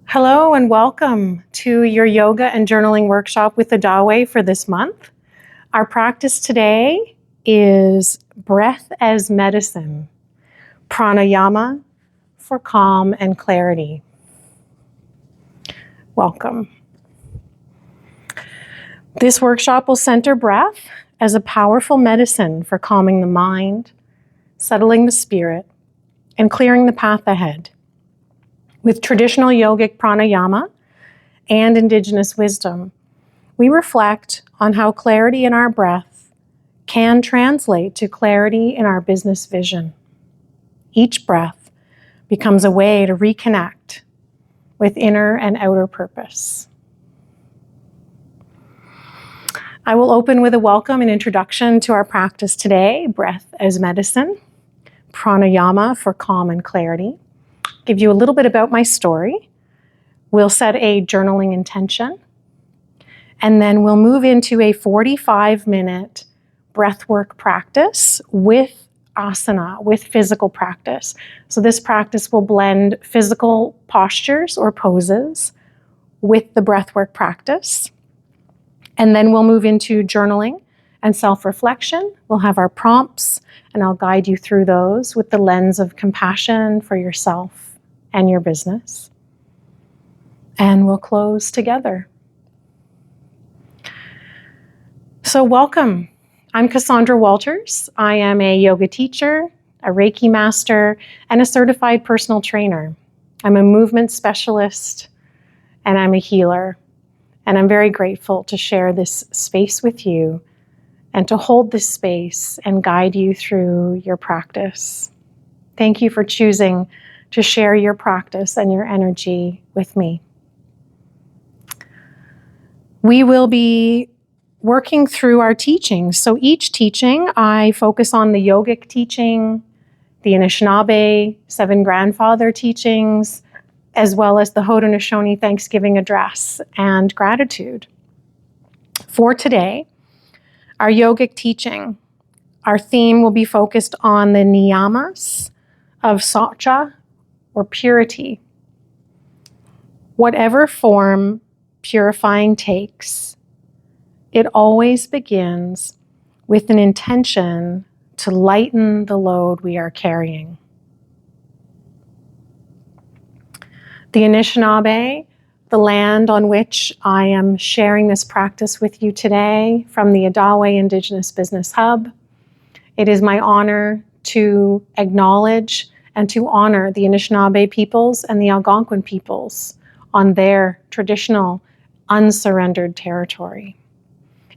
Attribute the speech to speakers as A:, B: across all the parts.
A: Hello and welcome to your yoga and journaling workshop with the Dawe for this month. Our practice today is breath as medicine, pranayama for calm and clarity. Welcome. This workshop will center breath as a powerful medicine for calming the mind, settling the spirit, and clearing the path ahead. With traditional yogic pranayama and Indigenous wisdom, we reflect on how clarity in our breath can translate to clarity in our business vision. Each breath becomes a way to reconnect with inner and outer purpose. I will open with a welcome and introduction to our practice today, breath as medicine, pranayama for calm and clarity. Give you a little bit about my story. We'll set a journaling intention, and then we'll move into a 45-minute breathwork practice with asana, with physical practice. So this practice will blend physical postures or poses with the breathwork practice. And then we'll move into journaling and self-reflection. We'll have our prompts, and I'll guide you through those with the lens of compassion for yourself and your business. And we'll close together. So welcome. I'm Kassondra Walters. I am a yoga teacher, a Reiki master, and a certified personal trainer. I'm a movement specialist, and I'm a healer. And I'm very grateful to share this space with you and to hold this space and guide you through your practice. Thank you for choosing to share your practice and your energy with me. We will be working through our teachings. So each teaching, I focus on the yogic teaching, the Anishinaabe, 7 grandfather teachings, as well as the Haudenosaunee Thanksgiving address and gratitude. For today, our yogic teaching, our theme will be focused on the niyamas of satya, or purity. Whatever form purifying takes, it always begins with an intention to lighten the load we are carrying. The Anishinaabe, the land on which I am sharing this practice with you today from the Dawe Indigenous Business Hub, it is my honor to acknowledge and to honor the Anishinaabe peoples and the Algonquin peoples on their traditional unsurrendered territory.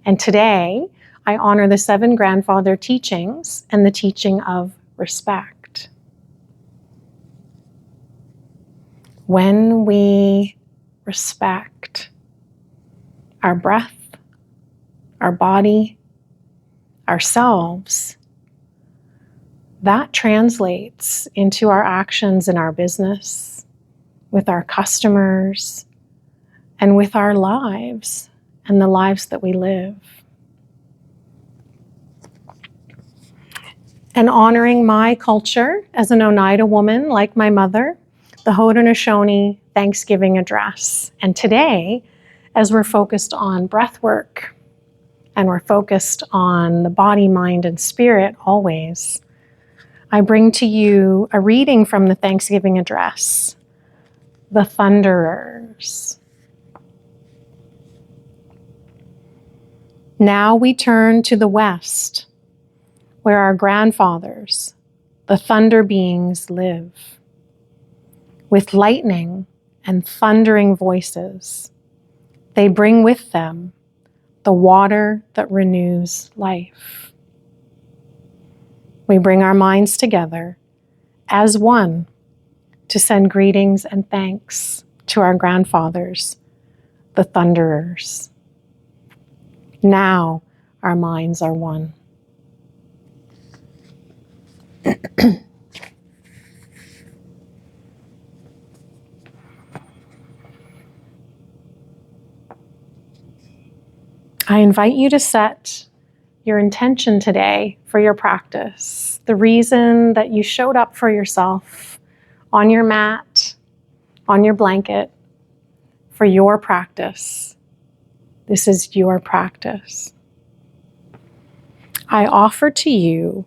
A: And today, I honor the 7 grandfather teachings and the teaching of respect. When we respect our breath, our body, ourselves, that translates into our actions in our business, with our customers, and with our lives and the lives that we live. And honoring my culture as an Oneida woman, like my mother, the Haudenosaunee Thanksgiving address. And today, as we're focused on breath work, and we're focused on the body, mind, and spirit always, I bring to you a reading from the Thanksgiving address, The Thunderers. Now we turn to the west, where our grandfathers, the thunder beings, live. With lightning and thundering voices, they bring with them the water that renews life. We bring our minds together as one to send greetings and thanks to our grandfathers, the Thunderers. Now our minds are one. I invite you to set your intention today for your practice, the reason that you showed up for yourself on your mat, on your blanket, for your practice. This is your practice. I offer to you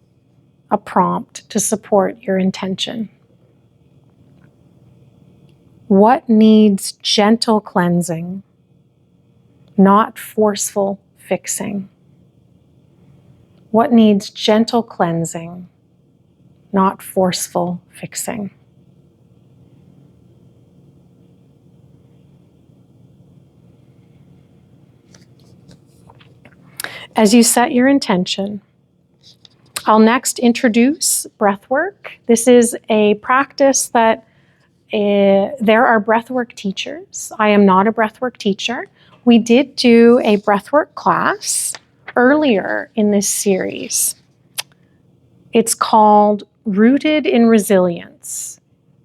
A: a prompt to support your intention. What needs gentle cleansing, not forceful fixing? What needs gentle cleansing, not forceful fixing? As you set your intention, I'll next introduce breathwork. This is a practice that there are breathwork teachers. I am not a breathwork teacher. We did do a breathwork class earlier in this series. It's called Rooted in Resilience,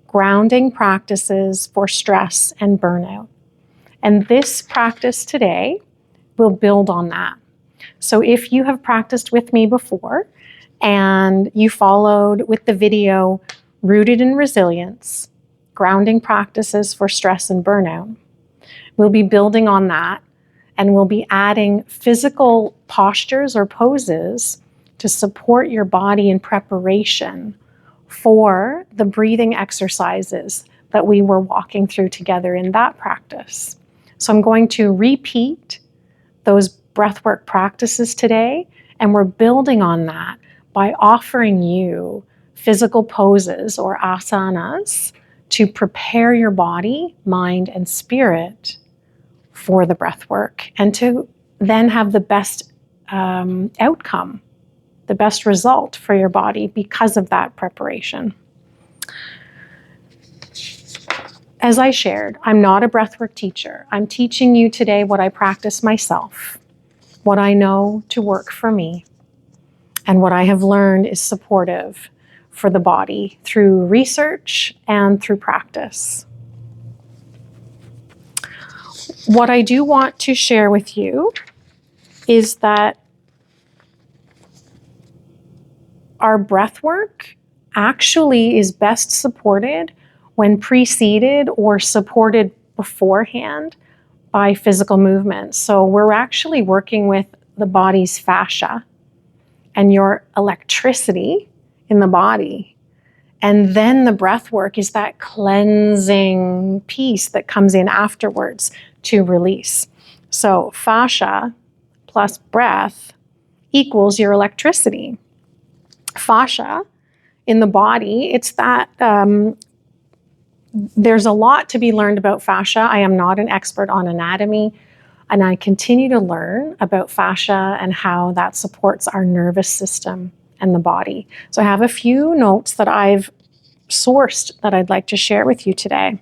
A: Grounding Practices for Stress and Burnout. And this practice today will build on that. So if you have practiced with me before and you followed with the video Rooted in Resilience, Grounding Practices for Stress and Burnout, we'll be building on that, and we'll be adding physical postures or poses to support your body in preparation for the breathing exercises that we were walking through together in that practice. So I'm going to repeat those breathwork practices today, and we're building on that by offering you physical poses or asanas to prepare your body, mind, and spirit for the breathwork, and to then have the best outcome, the best result for your body because of that preparation. As I shared, I'm not a breathwork teacher. I'm teaching you today what I practice myself, what I know to work for me, and what I have learned is supportive for the body through research and through practice. What I do want to share with you is that our breath work actually is best supported when preceded or supported beforehand by physical movement. So we're actually working with the body's fascia and your electricity in the body. And then the breath work is that cleansing piece that comes in afterwards to release. So fascia plus breath equals your electricity. Fascia in the body, it's that there's a lot to be learned about fascia. I am not an expert on anatomy, and I continue to learn about fascia and how that supports our nervous system and the body. So I have a few notes that I've sourced that I'd like to share with you today.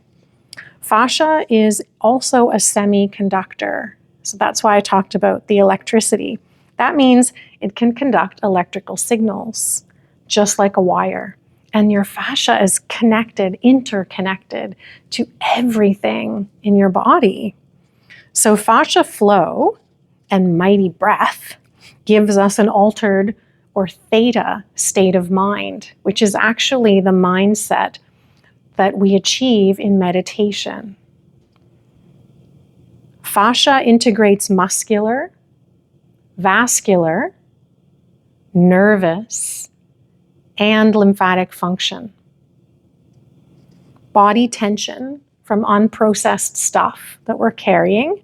A: Fascia is also a semiconductor. So that's why I talked about the electricity. That means it can conduct electrical signals, just like a wire. And your fascia is connected, interconnected to everything in your body. So fascia flow and mighty breath gives us an altered or theta state of mind, which is actually the mindset that we achieve in meditation. Fascia integrates muscular, vascular, nervous, and lymphatic function. Body tension from unprocessed stuff that we're carrying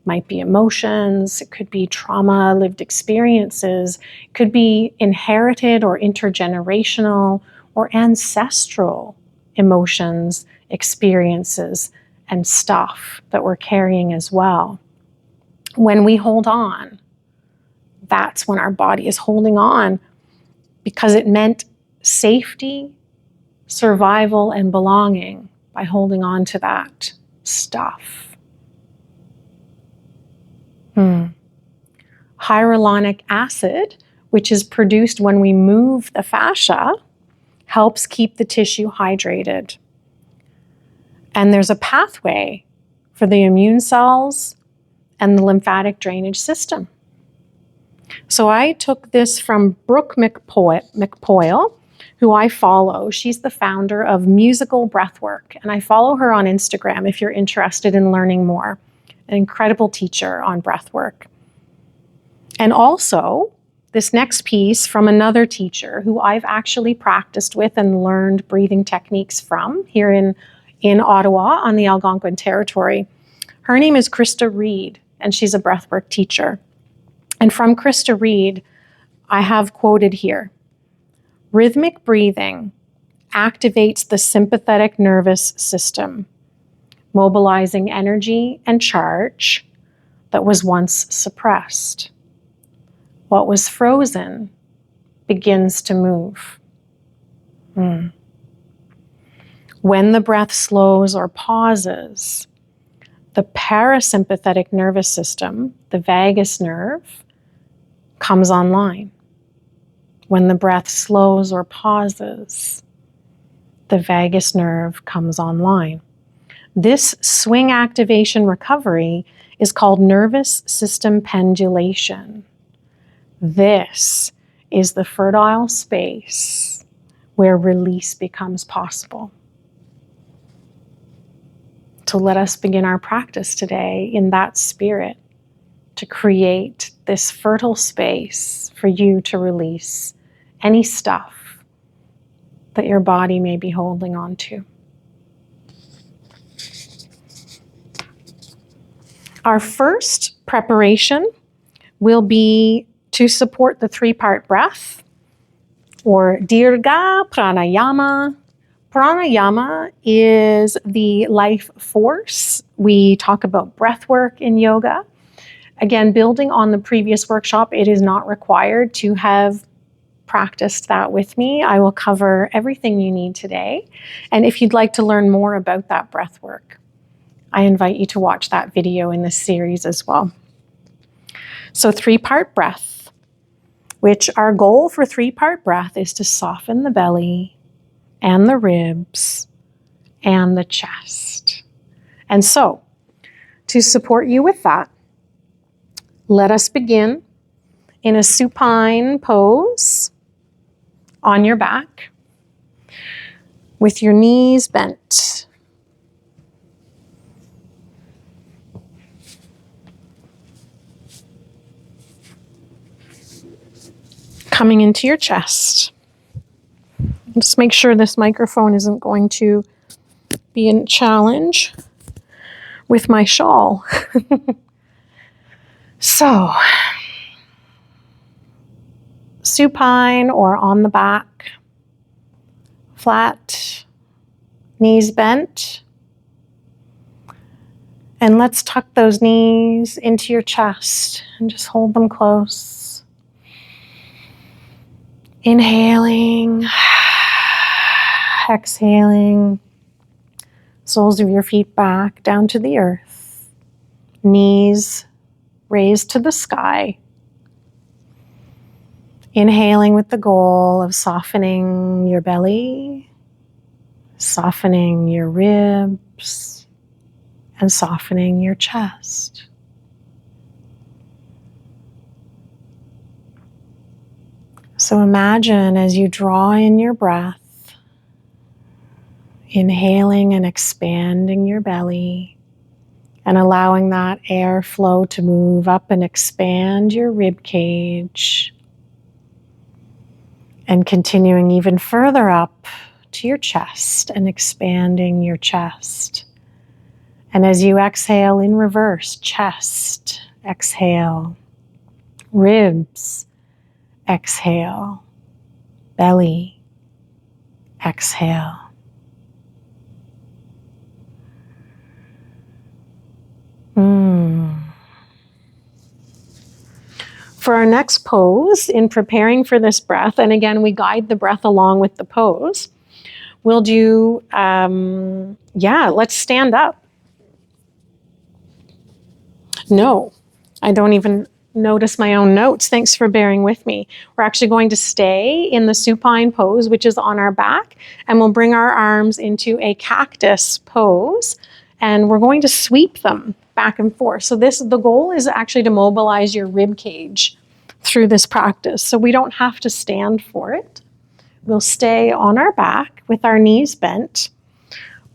A: might be emotions, it could be trauma, lived experiences, it could be inherited or intergenerational or ancestral emotions, experiences, and stuff that we're carrying as well. When we hold on, that's when our body is holding on because it meant safety, survival, and belonging by holding on to that stuff. Hyaluronic acid, which is produced when we move the fascia, helps keep the tissue hydrated. And there's a pathway for the immune cells and the lymphatic drainage system. So I took this from Brooke McPoyle, who I follow. She's the founder of Musical Breathwork, and I follow her on Instagram if you're interested in learning more. An incredible teacher on breathwork. And also, this next piece from another teacher who I've actually practiced with and learned breathing techniques from here in Ottawa on the Algonquin territory. Her name is Krista Reed, and she's a breathwork teacher. And from Krista Reed, I have quoted here, "Rhythmic breathing activates the sympathetic nervous system, mobilizing energy and charge that was once suppressed. What was frozen begins to move." When the breath slows or pauses, the parasympathetic nervous system, the vagus nerve, comes online. When the breath slows or pauses, the vagus nerve comes online. This swing activation recovery is called nervous system pendulation. This is the fertile space where release becomes possible. So let us begin our practice today in that spirit to create this fertile space for you to release any stuff that your body may be holding on to. Our first preparation will be to support the 3-part breath, or Dirga Pranayama. Pranayama is the life force. We talk about breath work in yoga. Again, building on the previous workshop, it is not required to have practiced that with me. I will cover everything you need today. And if you'd like to learn more about that breath work, I invite you to watch that video in this series as well. So 3-part breath, which our goal for 3-part breath is to soften the belly and the ribs and the chest. And so, to support you with that, let us begin in a supine pose on your back with your knees bent. Coming into your chest. Just make sure this microphone isn't going to be a challenge with my shawl. So, supine or on the back, flat, knees bent. And let's tuck those knees into your chest and just hold them close. Inhaling, exhaling, soles of your feet back down to the earth, knees raised to the sky. Inhaling with the goal of softening your belly, softening your ribs, and softening your chest. So imagine as you draw in your breath, inhaling and expanding your belly, and allowing that air flow to move up and expand your rib cage, and continuing even further up to your chest and expanding your chest. And as you exhale in reverse, chest, exhale, ribs, exhale, belly, exhale. For our next pose, in preparing for this breath, and again, we guide the breath along with the pose, we'll do, let's stand up. No, I don't even notice my own notes. Thanks for bearing with me. We're actually going to stay in the supine pose, which is on our back, and we'll bring our arms into a cactus pose, and we're going to sweep them back and forth. So the goal is actually to mobilize your rib cage through this practice. So we don't have to stand for it. We'll stay on our back with our knees bent.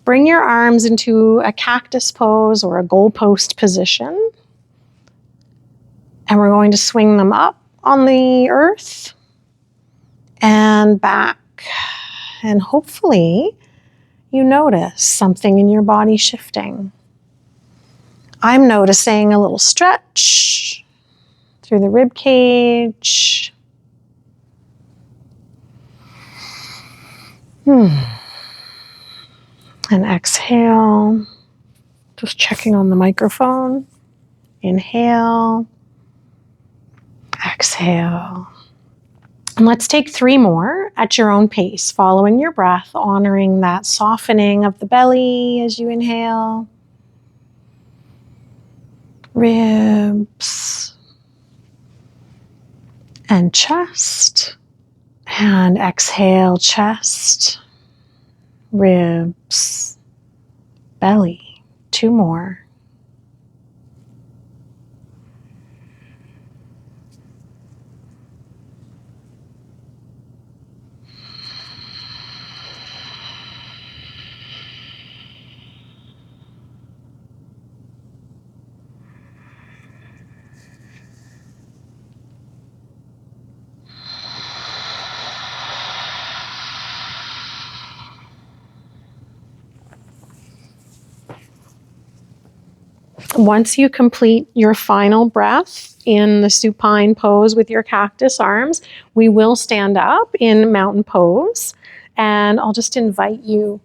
A: Bring your arms into a cactus pose or a goalpost position. And we're going to swing them up on the earth and back. And hopefully you notice something in your body shifting. I'm noticing a little stretch through the rib cage. And exhale. Just checking on the microphone. Inhale. Exhale. And let's take 3 more at your own pace, following your breath, honoring that softening of the belly as you inhale. Ribs and chest. And exhale, chest, ribs, belly. 2 more. Once you complete your final breath in the supine pose with your cactus arms, we will stand up in mountain pose, and I'll just invite you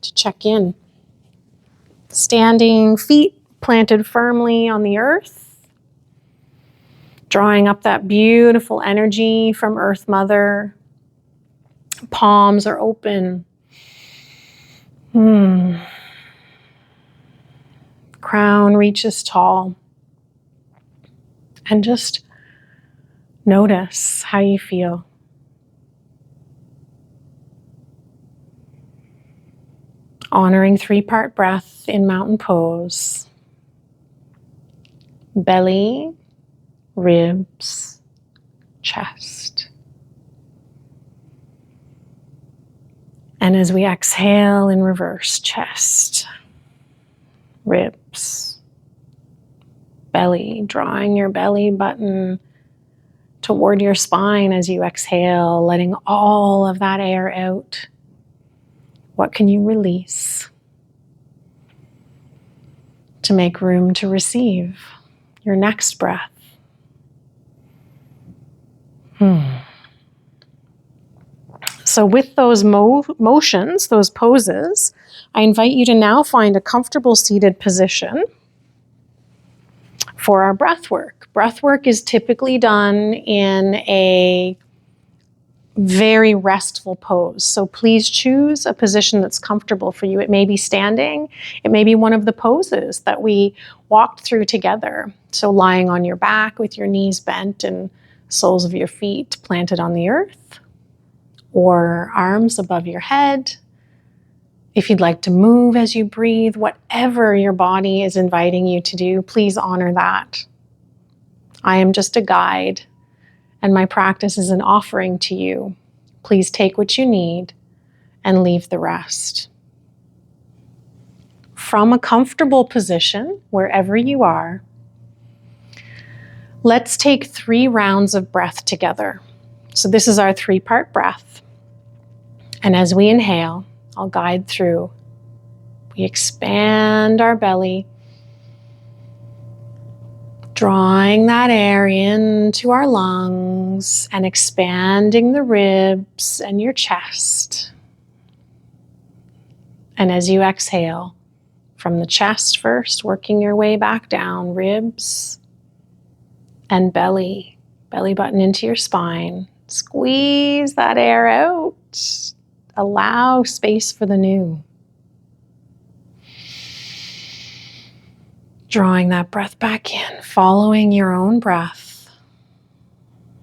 A: to check in. Standing, feet planted firmly on the earth, drawing up that beautiful energy from Earth Mother. Palms are open. Crown reaches tall. And just notice how you feel. Honoring 3-part breath in mountain pose. Belly, ribs, chest. And as we exhale in reverse, chest, ribs, belly, drawing your belly button toward your spine as you exhale, letting all of that air out. What can you release to make room to receive your next breath? So with those motions, those poses, I invite you to now find a comfortable seated position for our breath work. Breath work is typically done in a very restful pose. So please choose a position that's comfortable for you. It may be standing. It may be one of the poses that we walked through together. So lying on your back with your knees bent and soles of your feet planted on the earth, or arms above your head. If you'd like to move as you breathe, whatever your body is inviting you to do, please honor that. I am just a guide, and my practice is an offering to you. Please take what you need and leave the rest. From a comfortable position, wherever you are, let's take 3 rounds of breath together. So this is our 3-part breath. And as we inhale, I'll guide through. We expand our belly, drawing that air into our lungs and expanding the ribs and your chest. And as you exhale, from the chest first, working your way back down, ribs and belly, belly button into your spine. Squeeze that air out. Allow space for the new. Drawing that breath back in, following your own breath.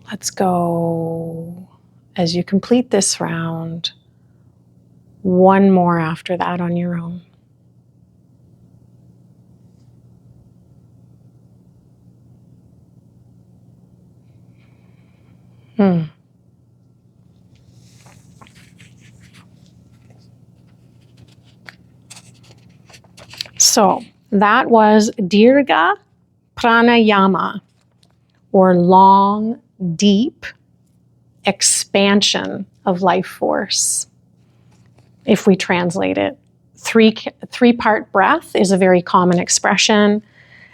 A: Let's go. As you complete this round, 1 more after that on your own. So that was Dirga Pranayama, or long, deep expansion of life force. If we translate it, three-part breath is a very common expression,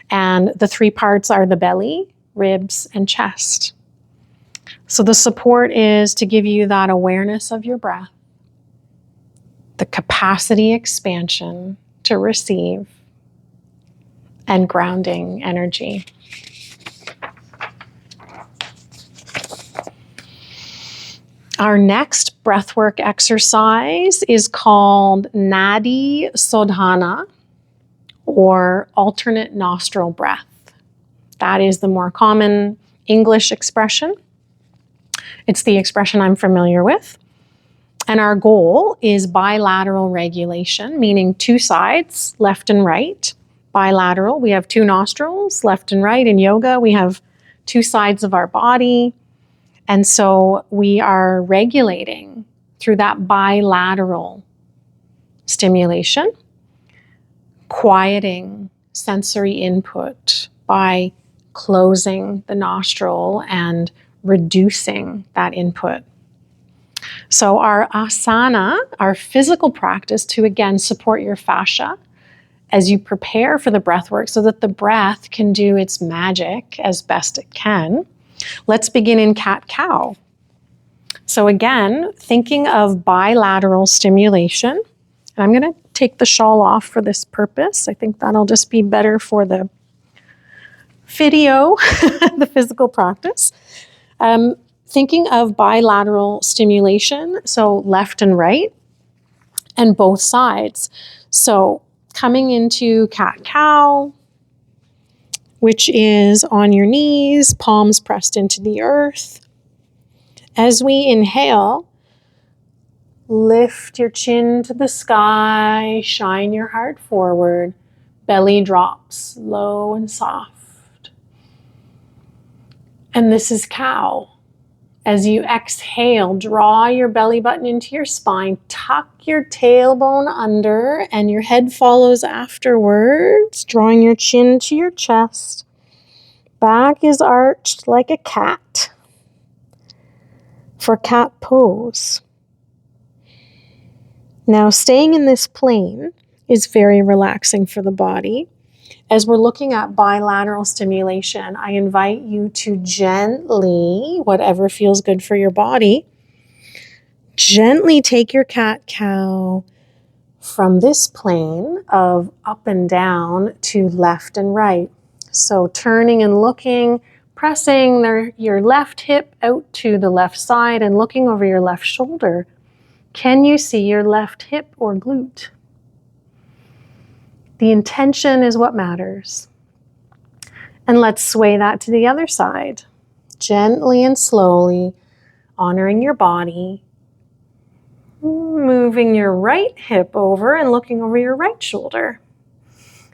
A: and the three parts are the belly, ribs, and chest. So the support is to give you that awareness of your breath, the capacity expansion to receive, and grounding energy. Our next breathwork exercise is called Nadi Sodhana, or alternate nostril breath. That is the more common English expression. It's the expression I'm familiar with. And our goal is bilateral regulation, meaning two sides, left and right. Bilateral, we have two nostrils, left and right. In yoga, we have two sides of our body. And so we are regulating through that bilateral stimulation, quieting sensory input by closing the nostril and reducing that input. So our asana, our physical practice to again support your fascia as you prepare for the breath work so that the breath can do its magic as best it can. Let's begin in cat-cow. So again, thinking of bilateral stimulation, and I'm going to take the shawl off for this purpose. I think that'll just be better for the video, the physical practice. Thinking of bilateral stimulation, so left and right, and both sides. So coming into cat-cow, which is on your knees, palms pressed into the earth. As we inhale, lift your chin to the sky, shine your heart forward, belly drops low and soft. And this is cow. As you exhale, draw your belly button into your spine, tuck your tailbone under, and your head follows afterwards, drawing your chin to your chest. Back is arched like a cat for cat pose. Now, staying in this plane is very relaxing for the body. As we're looking at bilateral stimulation, I invite you to gently, whatever feels good for your body, gently take your cat-cow from this plane of up and down to left and right. So turning and looking, pressing your left hip out to the left side and looking over your left shoulder. Can you see your left hip or glute? The intention is what matters. And let's sway that to the other side. Gently and slowly, honoring your body. Moving your right hip over and looking over your right shoulder.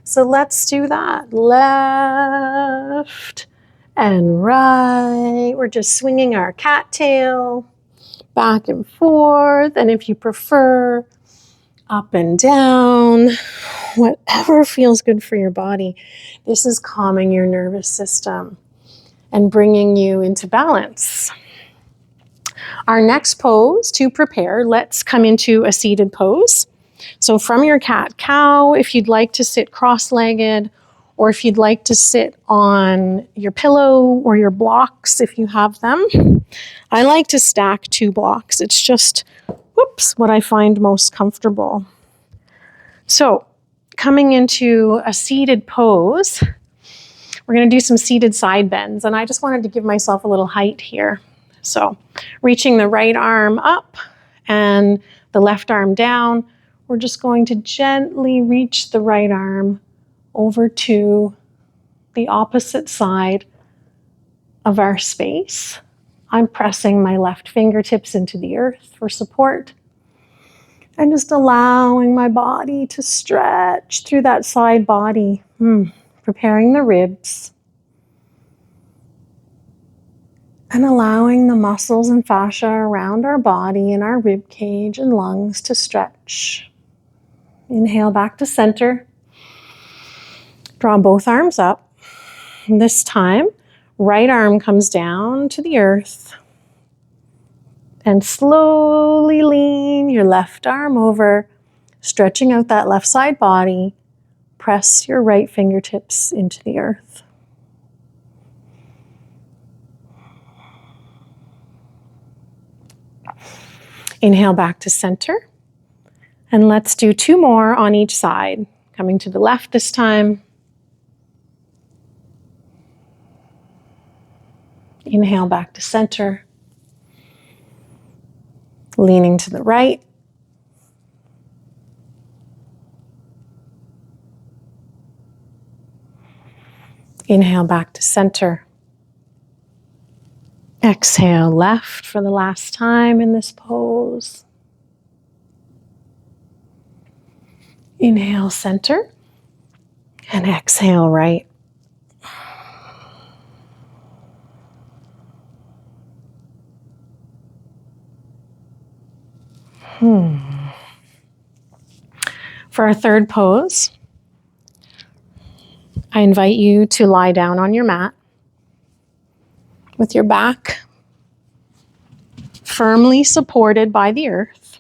A: So let's do that. Left and right. We're just swinging our cattail back and forth. And if you prefer, up and down, whatever feels good for your body. This is calming your nervous system and bringing you into balance. Our next pose to prepare, let's come into a seated pose. So from your cat-cow, if you'd like to sit cross-legged, or if you'd like to sit on your pillow or your blocks if you have them. I like to stack 2 blocks. It's just, what I find most comfortable. So coming into a seated pose, we're going to do some seated side bends, and I just wanted to give myself a little height here. So reaching the right arm up and the left arm down, we're just going to gently reach the right arm over to the opposite side of our space. I'm pressing my left fingertips into the earth for support and just allowing my body to stretch through that side body, preparing the ribs and allowing the muscles and fascia around our body and our rib cage and lungs to stretch. Inhale back to center. Draw both arms up. This time, right arm comes down to the earth. And slowly lean your left arm over, stretching out that left side body. Press your right fingertips into the earth. Inhale back to center. And let's do 2 more on each side. Coming to the left this time. Inhale back to center. Leaning to the right. Inhale back to center. Exhale left for the last time in this pose. Inhale center. And exhale right. For our third pose, I invite you to lie down on your mat with your back firmly supported by the earth.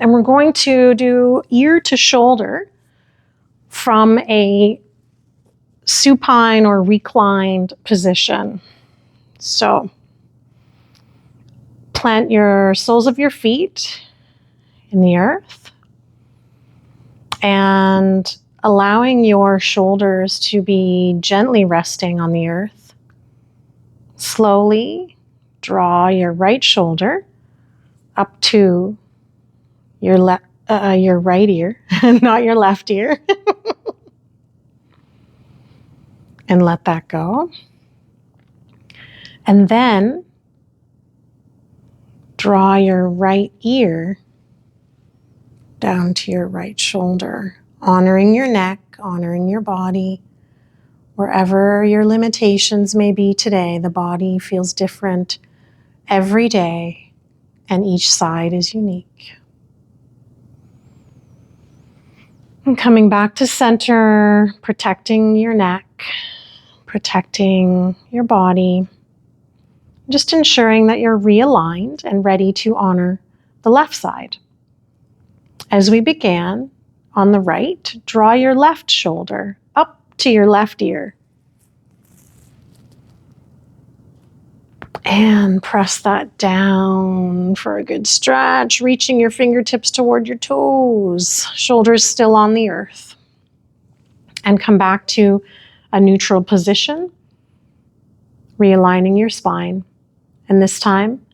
A: And we're going to do ear to shoulder from a supine or reclined position. So plant your soles of your feet in the earth and allowing your shoulders to be gently resting on the earth. Slowly draw your right shoulder up to your right ear, not your left ear. And let that go. And then draw your right ear down to your right shoulder, honoring your neck, honoring your body. Wherever your limitations may be today, the body feels different every day, and each side is unique. And coming back to center, protecting your neck, protecting your body, just ensuring that you're realigned and ready to honor the left side. As we began, on the right, draw your left shoulder up to your left ear. And press that down for a good stretch, reaching your fingertips toward your toes, shoulders still on the earth. And come back to a neutral position, realigning your spine. And this time,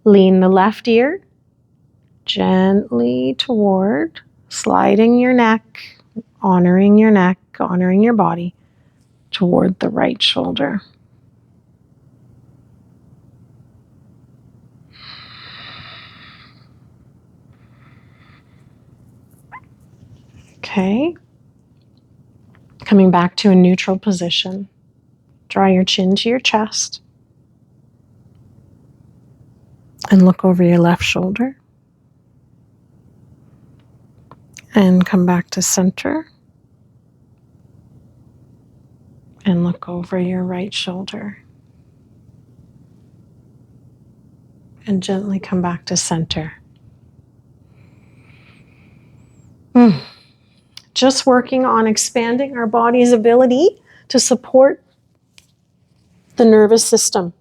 A: lean the left ear gently toward, sliding your neck, honoring your body, toward the right shoulder. Okay. Coming back to a neutral position. Draw your chin to your chest. And look over your left shoulder. And come back to center. And look over your right shoulder. And gently come back to center. Just working on expanding our body's ability to support the nervous system.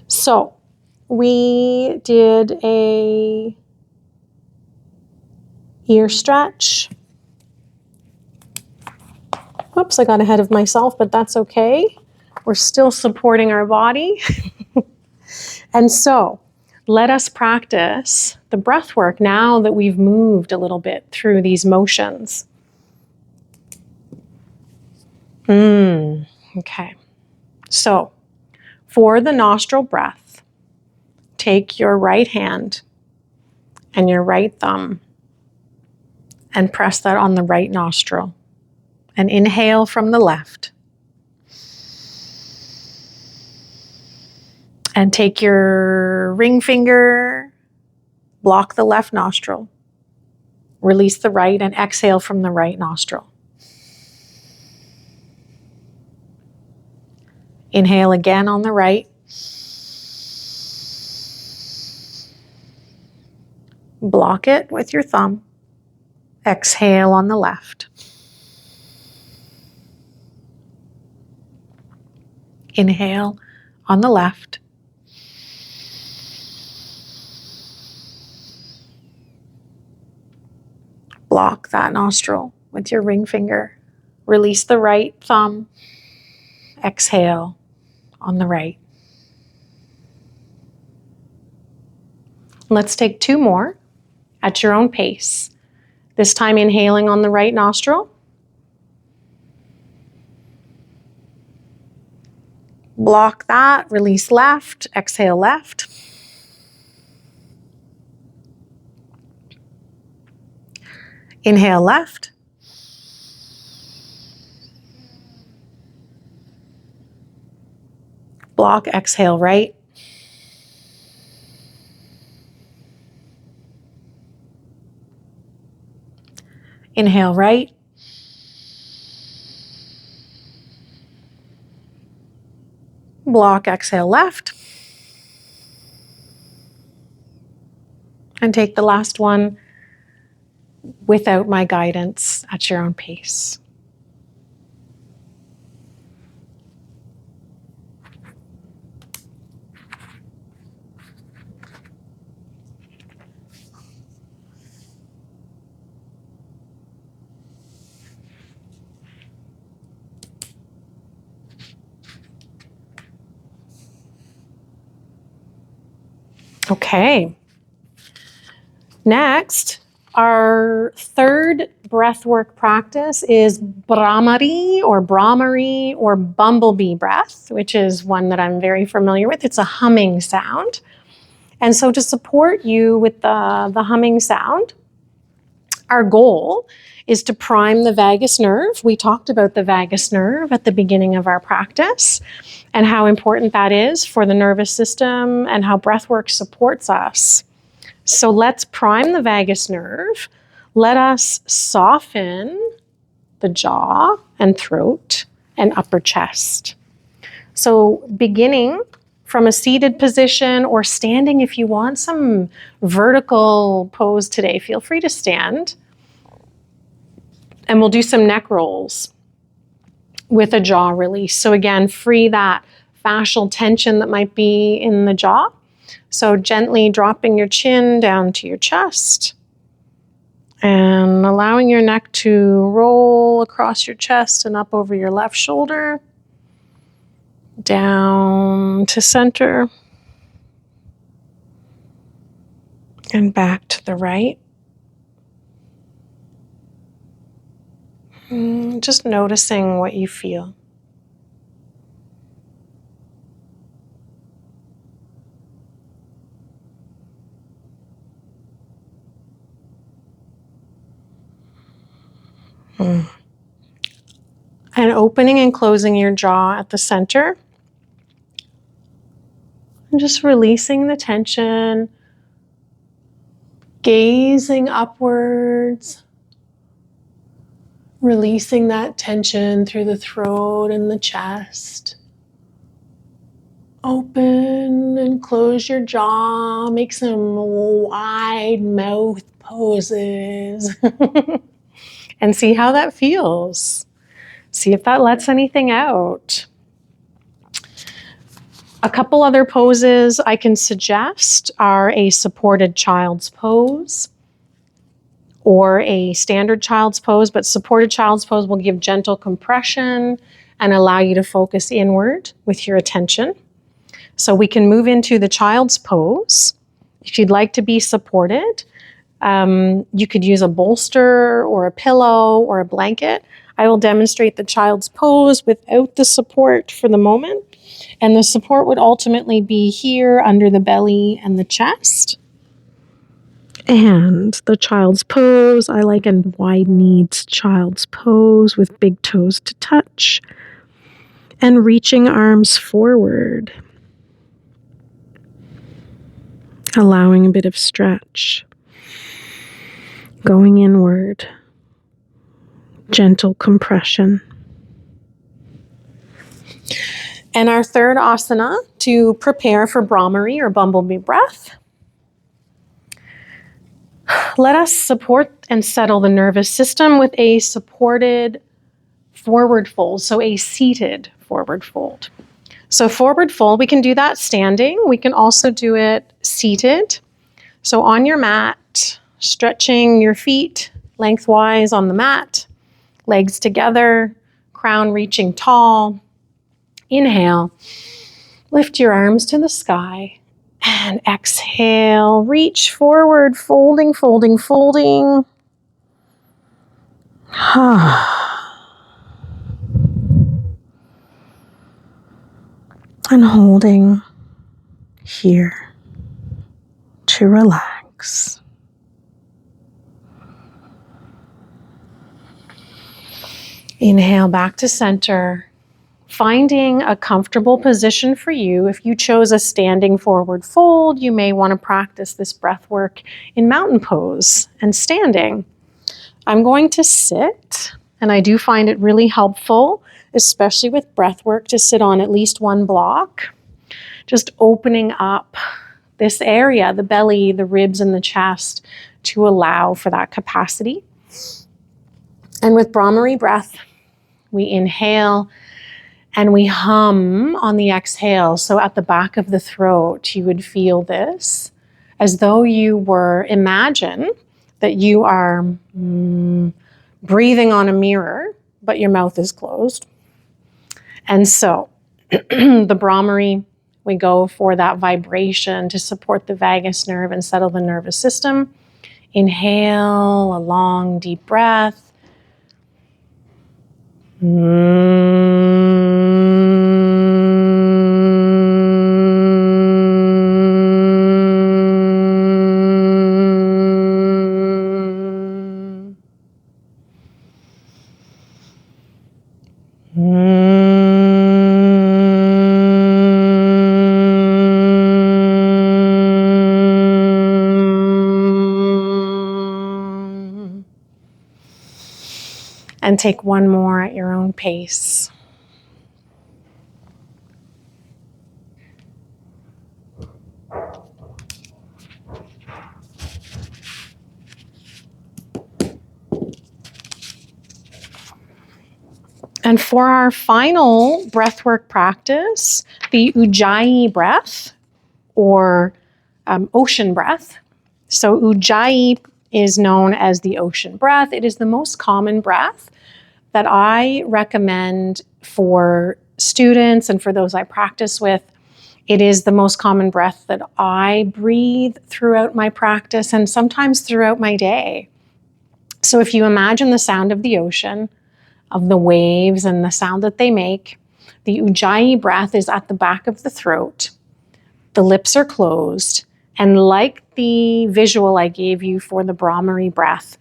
A: So, we did a ear stretch. Whoops, I got ahead of myself, but that's okay. We're still supporting our body. And so, let us practice the breath work now that we've moved a little bit through these motions. Okay. So, for the nostril breath, take your right hand and your right thumb and press that on the right nostril. And inhale from the left. And take your ring finger, block the left nostril. Release the right and exhale from the right nostril. Inhale again on the right. Block it with your thumb. Exhale on the left. Inhale on the left. Block that nostril with your ring finger. Release the right thumb. Exhale on the right. Let's take 2 more at your own pace. This time inhaling on the right nostril. Block that, release left, exhale left. Inhale left. Block, exhale right. Inhale right. Block, exhale left. And take the last one without my guidance at your own pace. Okay. Next, our third breathwork practice is Brahmari or bumblebee breath, which is one that I'm very familiar with. It's a humming sound. And so to support you with the humming sound, our goal is to prime the vagus nerve. We talked about the vagus nerve at the beginning of our practice and how important that is for the nervous system and how breathwork supports us. So let's prime the vagus nerve. Let us soften the jaw and throat and upper chest. So beginning from a seated position or standing if you want some vertical pose today, feel free to stand. And we'll do some neck rolls with a jaw release. So again, free that fascial tension that might be in the jaw. So gently dropping your chin down to your chest and allowing your neck to roll across your chest and up over your left shoulder, down to center and back to the right. Just noticing what you feel. And opening and closing your jaw at the center. And just releasing the tension, gazing upwards, releasing that tension through the throat and the chest. Open and close your jaw, make some wide mouth poses and see how that feels. See if that lets anything out. A couple other poses I can suggest are a supported child's pose or a standard child's pose, but supported child's pose will give gentle compression and allow you to focus inward with your attention. So we can move into the child's pose. If you'd like to be supported, you could use a bolster or a pillow or a blanket. I will demonstrate the child's pose without the support for the moment. And the support would ultimately be here under the belly and the chest. And the child's pose, I like a wide-kneed child's pose with big toes to touch. And reaching arms forward. Allowing a bit of stretch. going inward, gentle compression. And our third asana to prepare for Brahmari or bumblebee breath. Let us support and settle the nervous system with a supported forward fold, so a seated forward fold. So forward fold, we can do that standing. We can also do it seated. So on your mat, stretching your feet lengthwise on the mat, legs together, crown reaching tall. Inhale, lift your arms to the sky, and exhale, reach forward, folding, folding, folding. And holding here to relax. Inhale back to center. Finding a comfortable position for you. If you chose a standing forward fold, you may want to practice this breath work in mountain pose and standing. I'm going to sit, and I do find it really helpful, especially with breath work, to sit on at least one block, just opening up this area, the belly, the ribs, and the chest, to allow for that capacity. And with Brahmari breath, we inhale and we hum on the exhale. So at the back of the throat, you would feel this as though you were, imagine that you are breathing on a mirror, but your mouth is closed. And so the Brahmari, we go for that vibration to support the vagus nerve and settle the nervous system. Inhale, a long, deep breath. And take one more at your own pace. And for our final breathwork practice, the Ujjayi breath, or ocean breath. So Ujjayi is known as the ocean breath. It is the most common breath that I recommend for students and for those I practice with. It is the most common breath that I breathe throughout my practice and sometimes throughout my day. So if you imagine the sound of the ocean, of the waves and the sound that they make, the Ujjayi breath is at the back of the throat. The lips are closed. And like the visual I gave you for the Brahmari breath,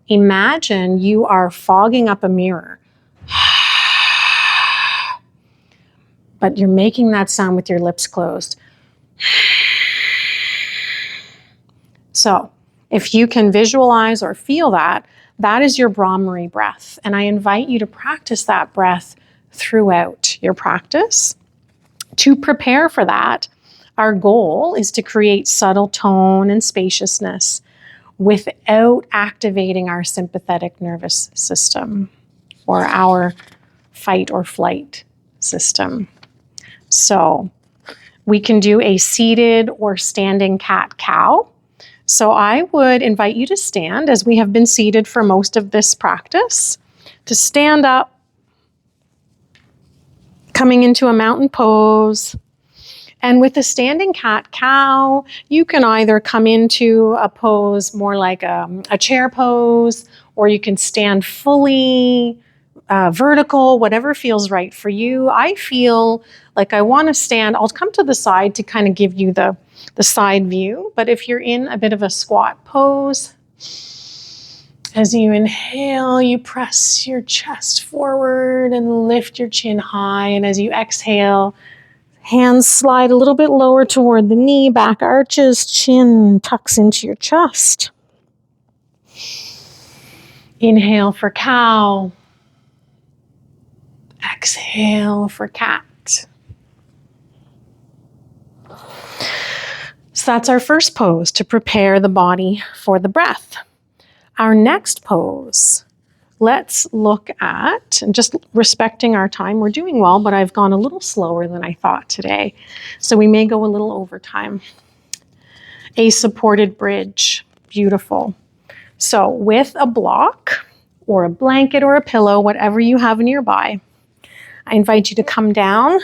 A: imagine you are fogging up a mirror. But you're making that sound with your lips closed. So if you can visualize or feel that, that is your Brahmari breath. And I invite you to practice that breath throughout your practice. To prepare for that, our goal is to create subtle tone and spaciousness without activating our sympathetic nervous system or our fight or flight system. So we can do a seated or standing cat-cow. So I would invite you to stand, as we have been seated for most of this practice, to stand up, coming into a mountain pose. And with the standing cat-cow, you can either come into a pose more like a chair pose, or you can stand fully vertical, whatever feels right for you. I feel like I want to stand. I'll come to the side to kind of give you the side view. But if you're in a bit of a squat pose, as you inhale, you press your chest forward and lift your chin high. And as you exhale, hands slide a little bit lower toward the knee, back arches, chin tucks into your chest. Inhale for cow. Exhale for cat. So that's our first pose to prepare the body for the breath. Our next pose, let's look at, and just respecting our time, we're doing well, but I've gone a little slower than I thought today. So we may go a little over time. A supported bridge, beautiful. So with a block or a blanket or a pillow, whatever you have nearby, I invite you to come down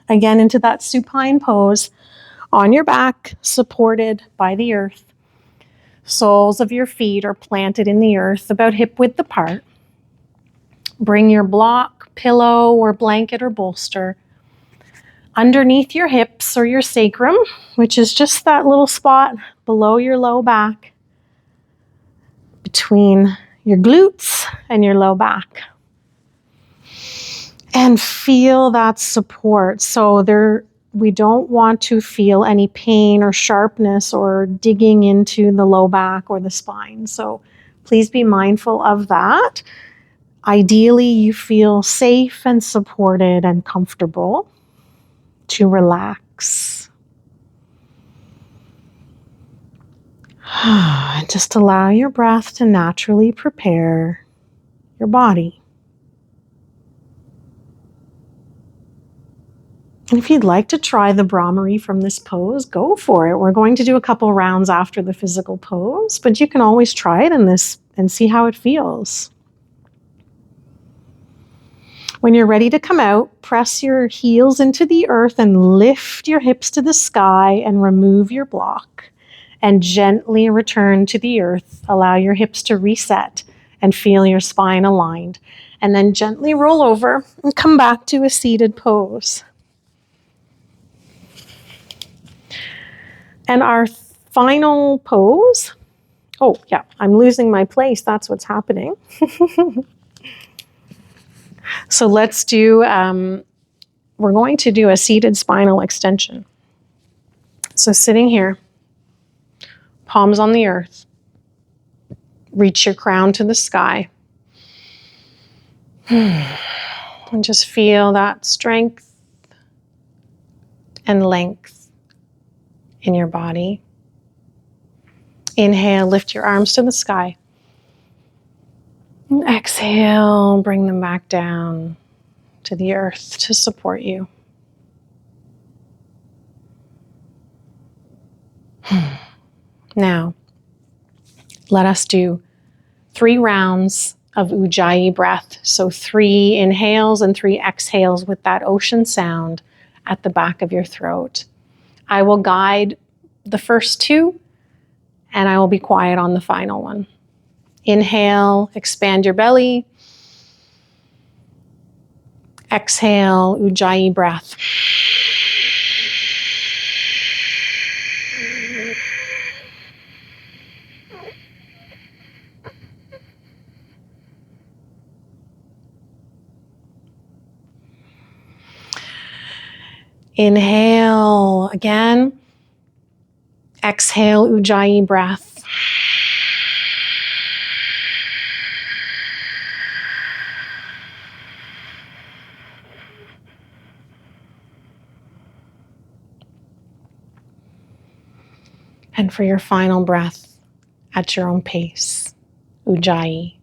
A: again into that supine pose on your back, supported by the earth. Soles of your feet are planted in the earth about hip width apart. Bring your block, pillow, or blanket or bolster underneath your hips or your sacrum, which is just that little spot below your low back, between your glutes and your low back. And feel that support. So we don't want to feel any pain or sharpness or digging into the low back or the spine. So please be mindful of that. Ideally, you feel safe and supported and comfortable to relax. And just allow your breath to naturally prepare your body. And if you'd like to try the Brahmari from this pose, go for it. We're going to do a couple rounds after the physical pose, but you can always try it in this and see how it feels. When you're ready to come out, press your heels into the earth and lift your hips to the sky and remove your block. And gently return to the earth. Allow your hips to reset and feel your spine aligned. And then gently roll over and come back to a seated pose. And our final pose, oh yeah, I'm losing my place, that's what's happening. So let's do, we're going to do a seated spinal extension. So sitting here, palms on the earth, reach your crown to the sky. And just feel that strength and length in your body. Inhale, lift your arms to the sky. And exhale, bring them back down to the earth to support you. Now, let us do 3 rounds of Ujjayi breath. So 3 inhales and 3 exhales with that ocean sound at the back of your throat. I will guide the first 2 and I will be quiet on the final one. Inhale, expand your belly. Exhale, Ujjayi breath. Inhale again. Exhale, Ujjayi breath. And for your final breath, at your own pace, Ujjayi.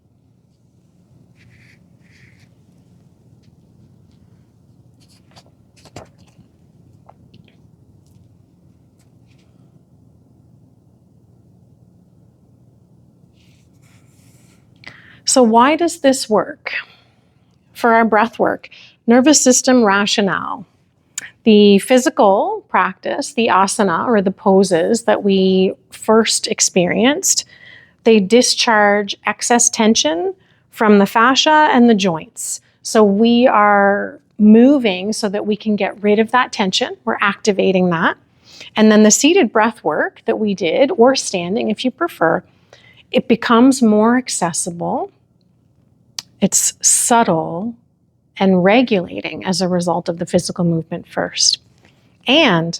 A: So why does this work? For our breath work, nervous system rationale. The physical practice, the asana or the poses that we first experienced, they discharge excess tension from the fascia and the joints. So we are moving so that we can get rid of that tension. We're activating that. And then the seated breath work that we did, or standing if you prefer, it becomes more accessible. It's subtle and regulating as a result of the physical movement first. And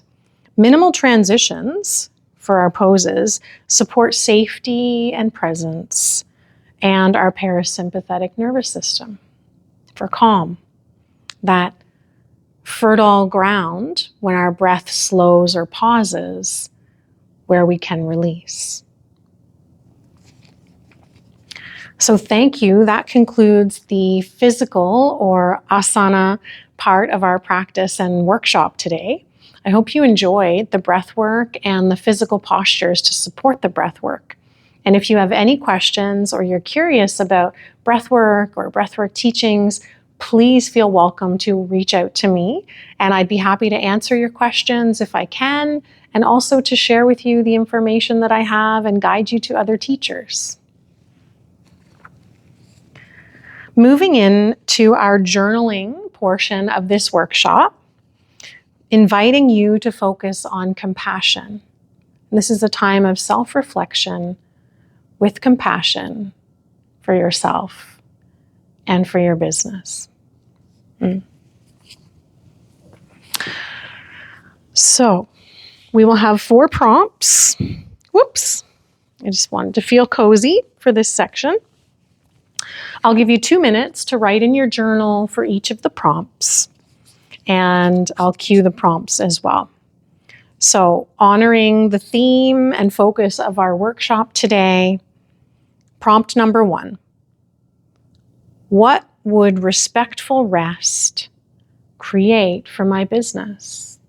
A: minimal transitions for our poses support safety and presence. and our parasympathetic nervous system for calm. That fertile ground when our breath slows or pauses, where we can release. So thank you. That concludes the physical or asana part of our practice and workshop today. I hope you enjoyed the breath work and the physical postures to support the breath work. And if you have any questions or you're curious about breath work or breath work teachings, please feel welcome to reach out to me, and I'd be happy to answer your questions if I can, and also to share with you the information that I have and guide you to other teachers. Moving into our journaling portion of this workshop, inviting you to focus on compassion. This is a time of self-reflection with compassion for yourself and for your business. So we will have 4 prompts. Whoops. I just wanted to feel cozy for this section. I'll give you 2 minutes to write in your journal for each of the prompts, and I'll cue the prompts as well. So, honoring the theme and focus of our workshop today, prompt number 1. What would respectful rest create for my business?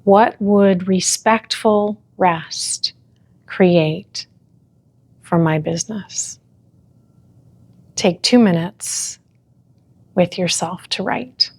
A: What would respectful rest create for my business? Take 2 minutes with yourself to write.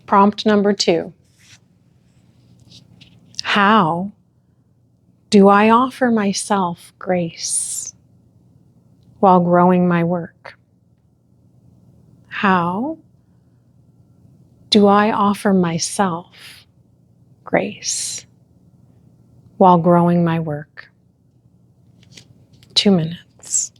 A: Prompt number 2. How do I offer myself grace while growing my work? How do I offer myself grace while growing my work? 2 minutes.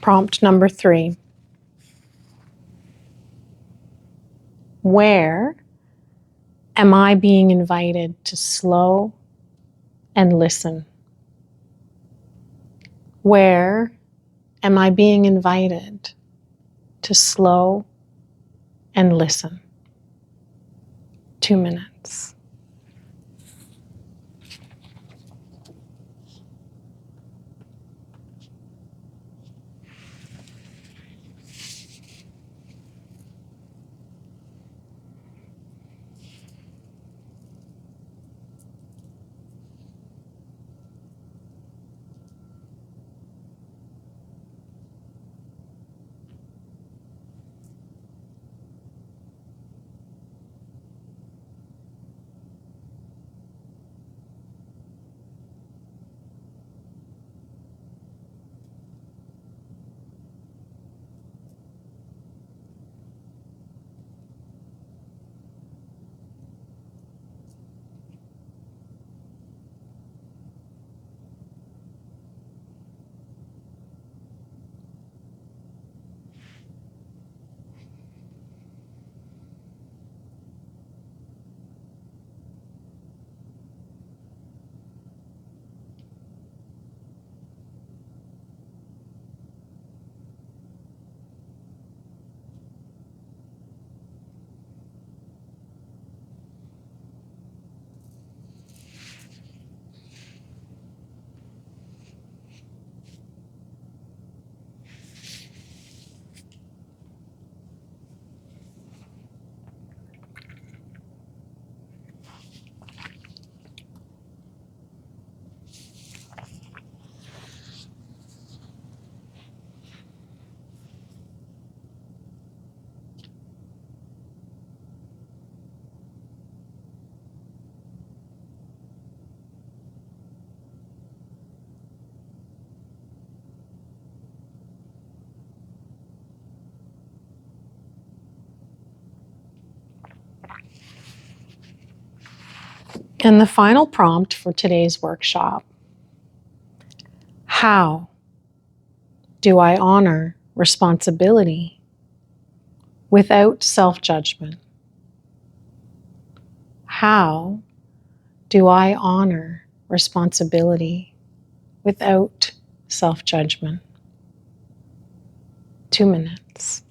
A: Prompt number 3. Where am I being invited to slow and listen? Where am I being invited to slow and listen? 2 minutes. And the final prompt for today's workshop: how do I honor responsibility without self-judgment? How do I honor responsibility without self-judgment? 2 minutes.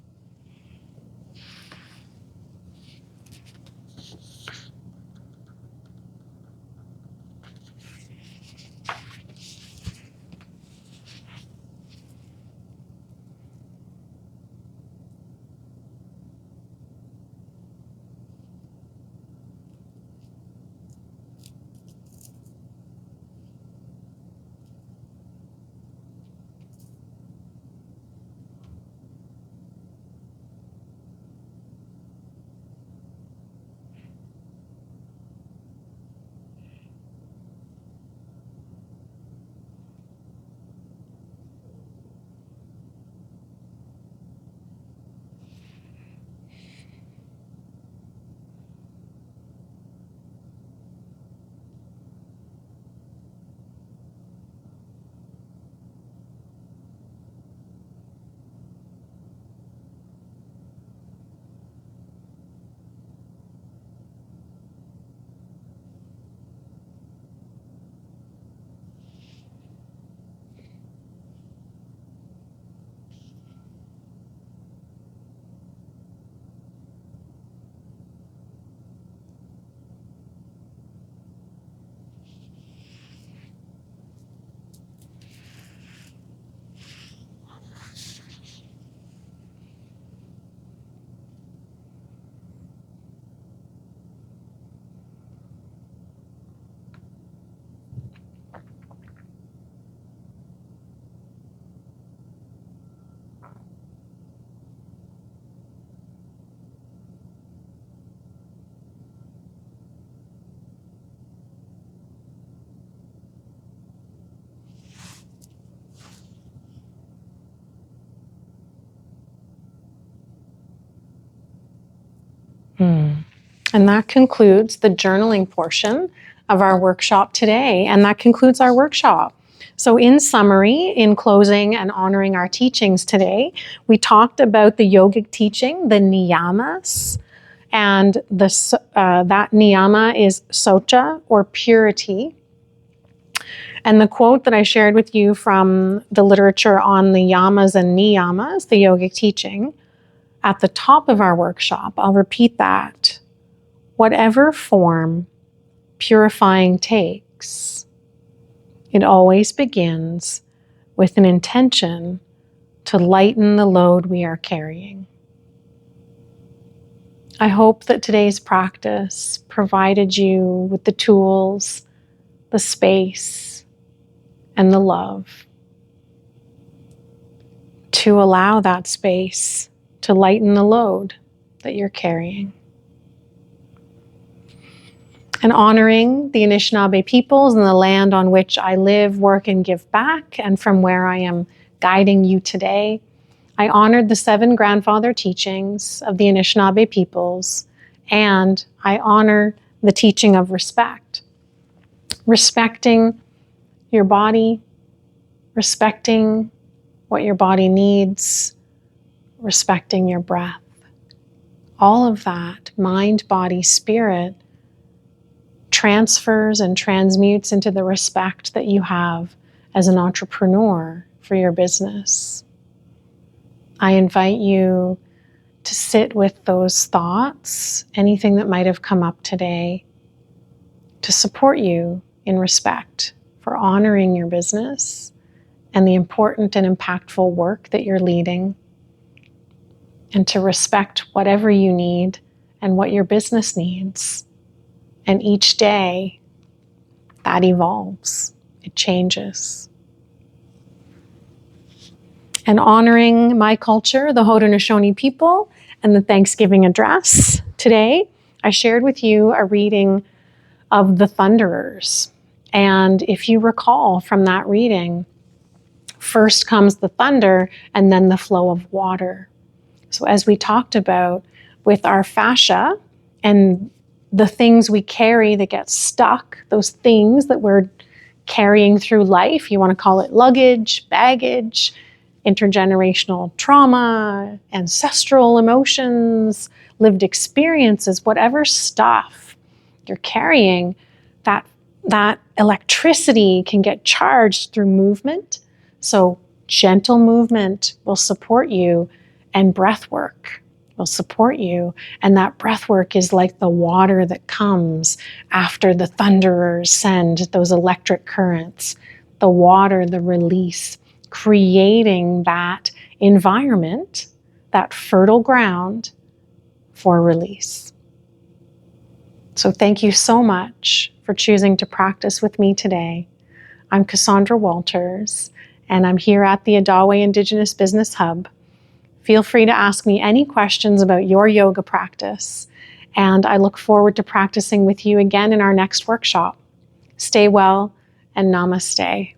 A: And that concludes the journaling portion of our workshop today. And that concludes our workshop. So in summary, in closing and honoring our teachings today, we talked about the yogic teaching, the niyamas, and that niyama is socha, or purity. And the quote that I shared with you from the literature on the yamas and niyamas, the yogic teaching, at the top of our workshop, I'll repeat that. Whatever form purifying takes, it always begins with an intention to lighten the load we are carrying. I hope that today's practice provided you with the tools, the space, and the love to allow that space to lighten the load that you're carrying. And honoring the Anishinaabe peoples and the land on which I live, work, and give back, and from where I am guiding you today, I honored the 7 grandfather teachings of the Anishinaabe peoples, and I honor the teaching of respect. Respecting your body, respecting what your body needs, respecting your breath. All of that, mind, body, spirit, transfers and transmutes into the respect that you have as an entrepreneur for your business. I invite you to sit with those thoughts, anything that might have come up today, to support you in respect for honoring your business and the important and impactful work that you're leading, and to respect whatever you need and what your business needs. And each day, that evolves, it changes. And honoring my culture, the Haudenosaunee people, and the Thanksgiving address, today I shared with you a reading of the Thunderers. And if you recall from that reading, first comes the thunder and then the flow of water. So as we talked about with our fascia and the things we carry that get stuck, those things that we're carrying through life, you want to call it luggage, baggage, intergenerational trauma, ancestral emotions, lived experiences, whatever stuff you're carrying, that electricity can get charged through movement. So gentle movement will support you, and breath work will support you. And that breath work is like the water that comes after the thunderers send those electric currents, the water, the release, creating that environment, that fertile ground for release. So thank you so much for choosing to practice with me today. I'm Kassondra Walters, and I'm here at the Adawe Indigenous Business Hub. Feel free to ask me any questions about your yoga practice, and I look forward to practicing with you again in our next workshop. Stay well, and namaste.